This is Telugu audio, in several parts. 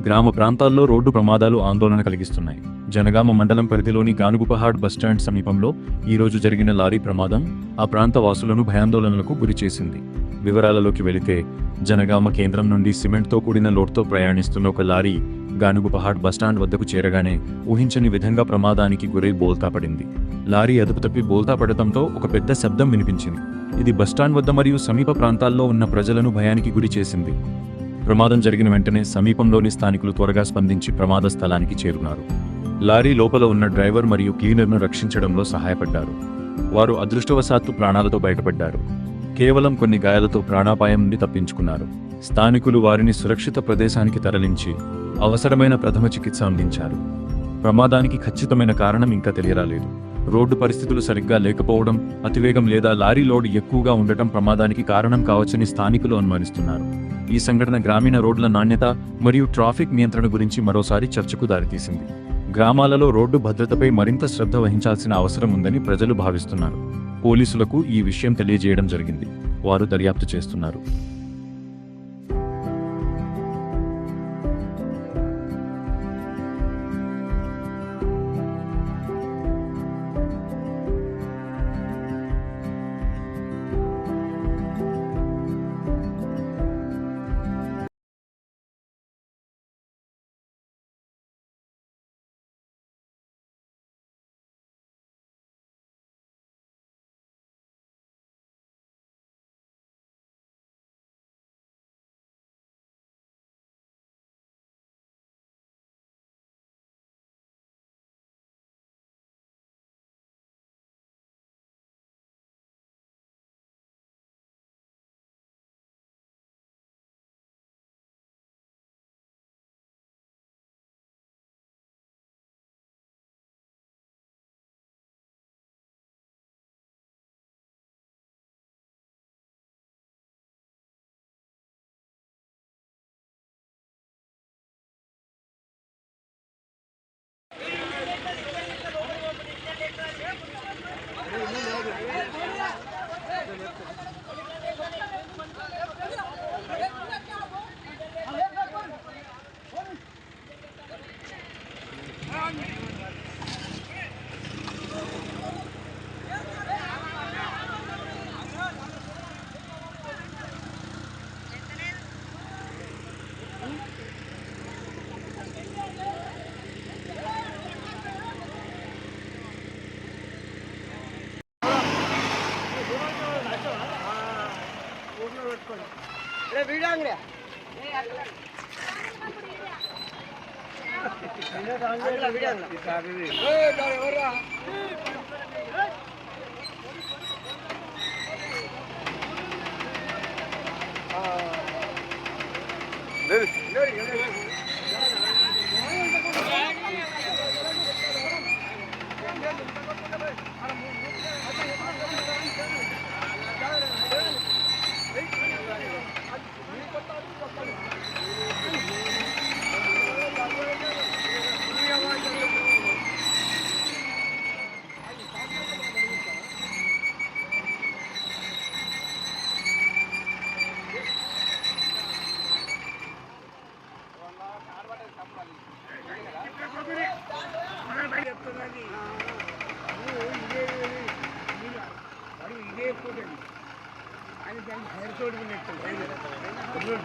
గ్రామ ప్రాంతాల్లో రోడ్డు ప్రమాదాలు ఆందోళన కలిగిస్తున్నాయి. జనగామ మండలం పరిధిలోని గానుగుపహాడ్ బస్టాండ్ సమీపంలో ఈరోజు జరిగిన లారీ ప్రమాదం ఆ ప్రాంత వాసులను భయాందోళనలకు గురిచేసింది. వివరాలలోకి వెళితే, జనగామ కేంద్రం నుండి సిమెంట్తో కూడిన లోడ్తో ప్రయాణిస్తున్న ఒక లారీ గానుగుపహాడ్ బస్టాండ్ వద్దకు చేరగానే ఊహించని విధంగా ప్రమాదానికి గురై బోల్తా పడింది. లారీ అదుపు తప్పి బోల్తా పడటంతో ఒక పెద్ద శబ్దం వినిపించింది. ఇది బస్టాండ్ వద్ద మరియు సమీప ప్రాంతాల్లో ఉన్న ప్రజలను భయానికి గురి చేసింది. ప్రమాదం జరిగిన వెంటనే సమీపంలోని స్థానికులు త్వరగా స్పందించి ప్రమాద స్థలానికి చేరుకున్నారు. లారీ లోపల ఉన్న డ్రైవర్ మరియు క్లీనర్ను రక్షించడంలో సహాయపడ్డారు. వారు అదృష్టవశాత్తు ప్రాణాలతో బయటపడ్డారు. కేవలం కొన్ని గాయాలతో ప్రాణాపాయం నుండి తప్పించుకున్నారు. స్థానికులు వారిని సురక్షిత ప్రదేశానికి తరలించి అవసరమైన ప్రథమ చికిత్స అందించారు. ప్రమాదానికి ఖచ్చితమైన కారణం ఇంకా తెలియరాలేదు. రోడ్డు పరిస్థితులు సరిగ్గా లేకపోవడం, అతివేగం లేదా లారీ లోడ్ ఎక్కువగా ఉండటం ప్రమాదానికి కారణం కావచ్చని స్థానికులు అనుమానిస్తున్నారు. ఈ సంఘటన గ్రామీణ రోడ్ల నాణ్యత మరియు ట్రాఫిక్ నియంత్రణ గురించి మరోసారి చర్చకు దారితీసింది. గ్రామాలలో రోడ్డు భద్రతపై మరింత శ్రద్ధ వహించాల్సిన అవసరం ఉందని ప్రజలు భావిస్తున్నారు. పోలీసులకు ఈ విషయం తెలియజేయడం జరిగింది. వారు దర్యాప్తు చేస్తున్నారు.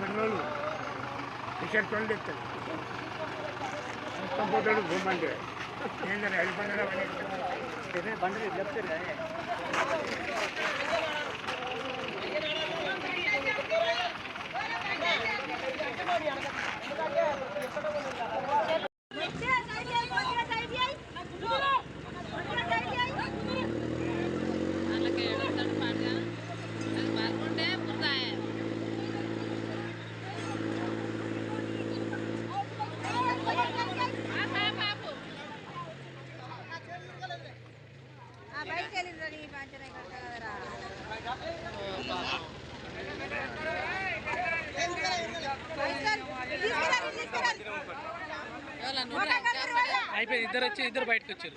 పెళ్ళోళ్ళు టీషర్ట్ వాళ్ళు ఎత్తారు మొత్తం పోతాడు భూమంటే ఏంటంటే అది పండుగ బండి చెప్తారు కదా. అయిపోయింది, ఇద్దరు బయటకు వచ్చారు.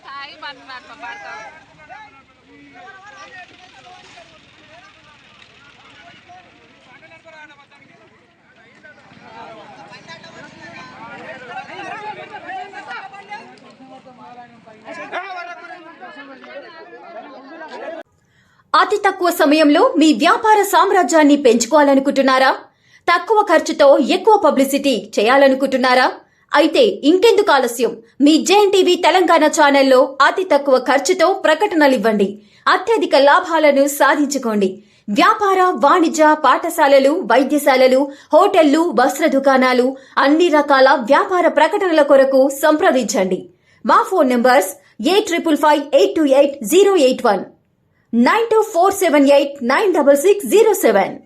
తాగి బండి పడతాం. అతి తక్కువ సమయంలో మీ వ్యాపార సామ్రాజ్యాన్ని పెంచుకోవాలనుకుంటున్నారా? తక్కువ ఖర్చుతో ఎక్కువ పబ్లిసిటీ చేయాలనుకుంటున్నారా? అయితే ఇంకెందుకు ఆలస్యం? మీ జేఎన్టీవీ తెలంగాణ ఛానల్లో అతి తక్కువ ఖర్చుతో ప్రకటనలివ్వండి. అత్యధిక లాభాలను సాధించుకోండి. వ్యాపార, వాణిజ్య, పాఠశాలలు, వైద్యశాలలు, హోటళ్లు, వస్త్ర దుకాణాలు, అన్ని రకాల వ్యాపార ప్రకటనల కొరకు సంప్రదించండి. మా ఫోన్ నంబర్స్ 8558288081 9247896607.